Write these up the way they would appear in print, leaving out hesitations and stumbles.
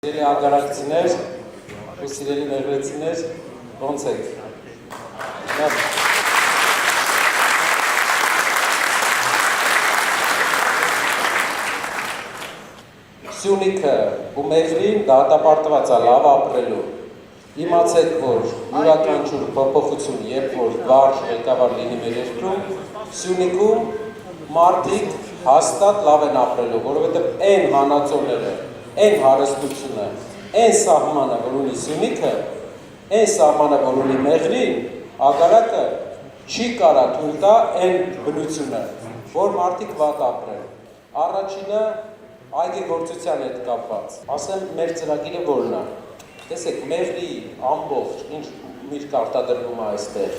Սիրելի ագարակցիներ, ու սիրելի մեղրեցիներ, ոնց եք։ Սյունիքը ու մեղրին դատապարտված է լավ ապրելու։ Իմացեք, որ յուրաքանչյուր փոփոխություն, երբ որ վարժ ղեկավար լինի մեր երկրում, Սյունիքում մարդիկ հաստատ լավ են ապրելու, որովհետև այն հանածոները, այն հարստությունը, այն սահմանը, որ ունի Սյունիքը, այն սահմանը, որ ունի մեղրին, ագարակը չի կարա թույլ տա այն բնությունը, որ մարդիկ վատ ապրեն։ Առաջինը այգեգործության հետ կապված։ Ասեմ, մեր ծրագիրը որն է։ Տեսեք, մեղրի ամբողջ ինչ միրգ արտադրվում է այստեղ։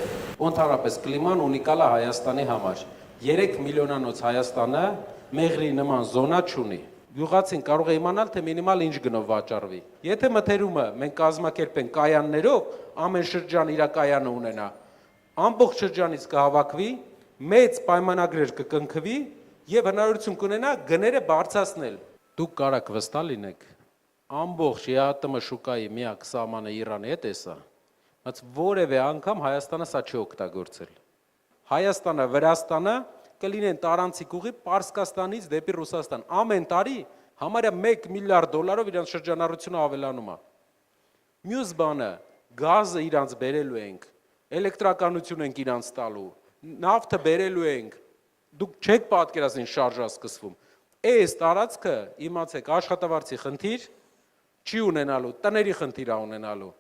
Ընդհանրապես կլիման ունիկալ է Հայաստանի համար։ 3 միլիոնանոց Հայաստանը մեղրի նման զոնա չունի։ Գյուղացին կարող է իմանալ, թե մինիմալ ինչ գնով վաճառվի։ Եթե մթերումը մենք կազմակերպենք կայաններով, ամեն շրջան իր կայանը ունենա, ամբողջ շրջանից կհավաքվի, մեծ պայմանագրեր կկնքվի եւ հնարավորություն կունենա գները բարձրացնել։ Դուք կարաք վստահ լինեք, ամբողջ ԵԱՏՄ շուկայի միակ սահմանը Իրանի հետ է սա, բայց որևէ անգամ Հայաստանը սա չի օգտագործել։ Հայաստանը, Վրաստանը կլինեն տարանցիկ ուղի Պարսկաստանից դեպի Ռուսաստան։ Ամեն տարի համարյա 1 միլիարդ դոլարով իրանց շրջանառությունը ավելանում է։ Մյուս բանը, գազը իրանց բերելու ենք, էլեկտրականություն ենք իրանց տալու, նավթը բերելու ենք։ Դուք չեք պատկերացնի շարժա սկսվում։ Այս տարածքը, իմացեք, աշխատավարձի խնդիր չի ունենալու, տների խնդիր է ունենալու։